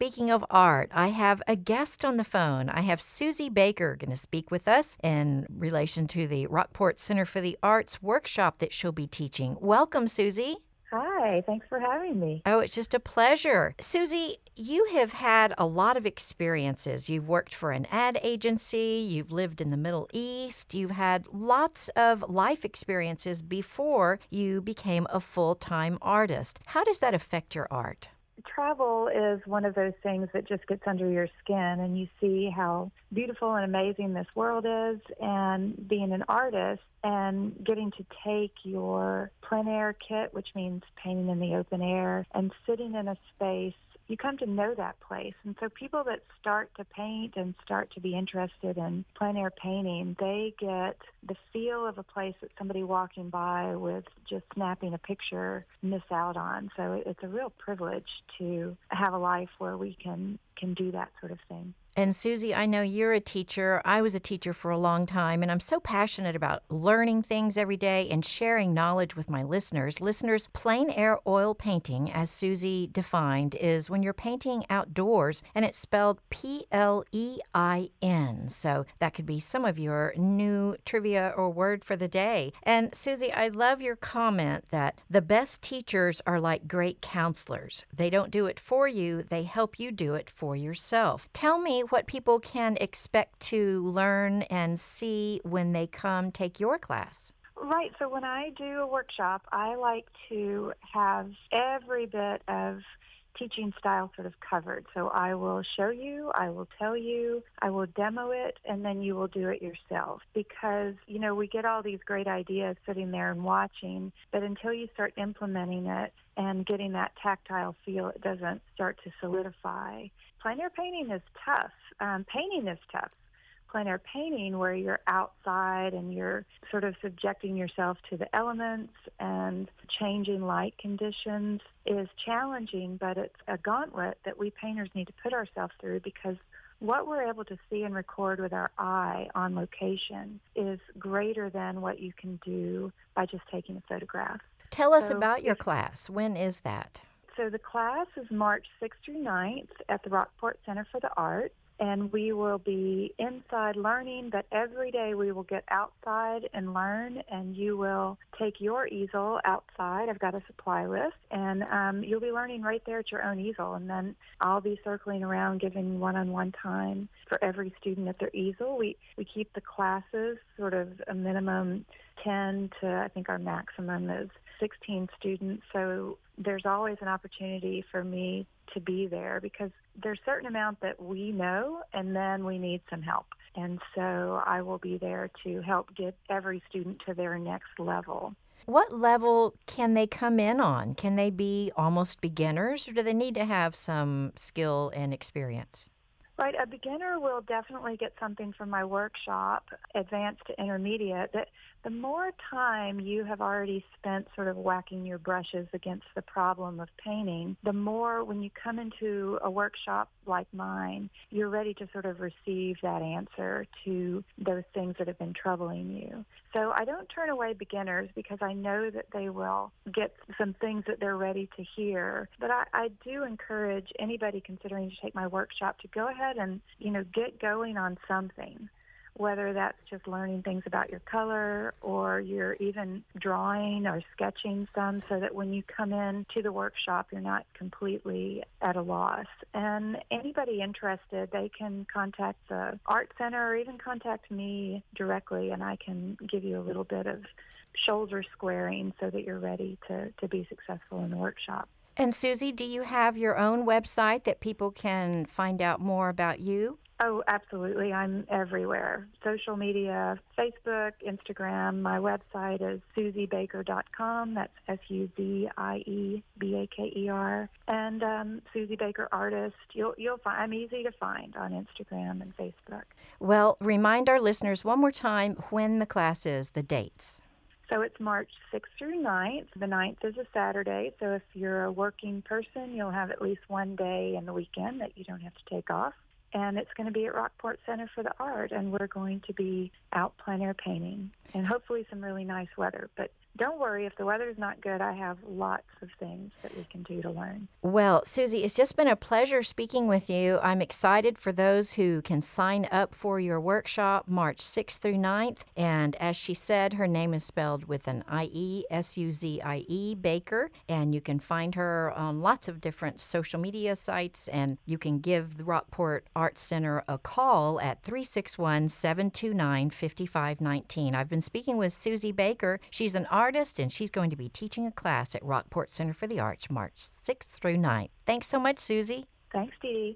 speaking of art, I have a guest on the phone. I have Suzie Baker going to speak with us in relation to the Rockport Center for the Arts workshop that she'll be teaching. Welcome, Suzie. Hi, thanks for having me. Oh, it's just a pleasure. Suzie, you have had a lot of experiences. You've worked for an ad agency, you've lived in the Middle East, you've had lots of life experiences before you became a full-time artist. How does that affect your art? Travel is one of those things that just gets under your skin, and you see how beautiful and amazing this world is, and being an artist and getting to take your plein air kit, which means painting in the open air, and sitting in a space, you come to know that place. And so people that start to paint and start to be interested in plein air painting, they get the feel of a place that somebody walking by with just snapping a picture miss out on. So it's a real privilege to have a life where we can do that sort of thing. And Suzie, I know you're a teacher. I was a teacher for a long time, and I'm so passionate about learning things every day and sharing knowledge with my listeners. Listeners, plein air oil painting, as Suzie defined, is when you're painting outdoors, and it's spelled P-L-E-I-N. So that could be some of your new trivia or word for the day. And Suzie, I love your comment that the best teachers are like great counselors. They don't do it for you, they help you do it for yourself. Tell me what people can expect to learn and see when they come take your class. Right. So when I do a workshop, I like to have every bit of teaching style sort of covered. So I will show you, I will tell you, I will demo it, and then you will do it yourself. Because, we get all these great ideas sitting there and watching, but until you start implementing it and getting that tactile feel, it doesn't start to solidify. Plein air painting is tough. Painting is tough. Plein air painting, where you're outside and you're sort of subjecting yourself to the elements and changing light conditions, is challenging, but it's a gauntlet that we painters need to put ourselves through, because what we're able to see and record with our eye on location is greater than what you can do by just taking a photograph. Tell us about your class. When is that? So the class is March 6th through 9th at the Rockport Center for the Arts, and we will be inside learning, but every day we will get outside and learn, and you will take your easel outside. I've got a supply list, and you'll be learning right there at your own easel, and then I'll be circling around giving one-on-one time for every student at their easel. We keep the classes sort of a minimum 10 to, I think our maximum is 16 students, so there's always an opportunity for me to be there, because there's a certain amount that we know, and then we need some help. And so I will be there to help get every student to their next level. What level can they come in on? Can they be almost beginners, or do they need to have some skill and experience? Right, a beginner will definitely get something from my workshop, advanced to intermediate. That the more time you have already spent sort of whacking your brushes against the problem of painting, the more when you come into a workshop like mine, you're ready to sort of receive that answer to those things that have been troubling you. So I don't turn away beginners, because I know that they will get some things that they're ready to hear. But I do encourage anybody considering to take my workshop to go ahead and, get going on something, whether that's just learning things about your color, or you're even drawing or sketching some, so that when you come in to the workshop, you're not completely at a loss. And anybody interested, they can contact the Art Center or even contact me directly, and I can give you a little bit of shoulder squaring so that you're ready to be successful in the workshop. And Suzie, do you have your own website that people can find out more about you? Oh, absolutely. I'm everywhere. Social media, Facebook, Instagram. My website is SuzieBaker.com. That's SuzieBaker. And Suzie Baker Artist. You'll find I'm easy to find on Instagram and Facebook. Well, remind our listeners one more time when the class is, the dates. So it's March 6th through 9th. The 9th is a Saturday, so if you're a working person, you'll have at least one day in the weekend that you don't have to take off. And it's going to be at Rockport Center for the Art, and we're going to be out plein air painting, and hopefully some really nice weather. But don't worry, if the weather's not good, I have lots of things that we can do to learn. Well, Suzie, it's just been a pleasure speaking with you. I'm excited for those who can sign up for your workshop March 6th through 9th. And as she said, her name is spelled with an I-E, S-U-Z-I-E, Baker. And you can find her on lots of different social media sites. And you can give the Rockport Arts Center a call at 361-729-5519. I've been speaking with Suzie Baker. She's an artist, and she's going to be teaching a class at Rockport Center for the Arts March 6th through 9th. Thanks so much, Suzie. Thanks, DeeDee.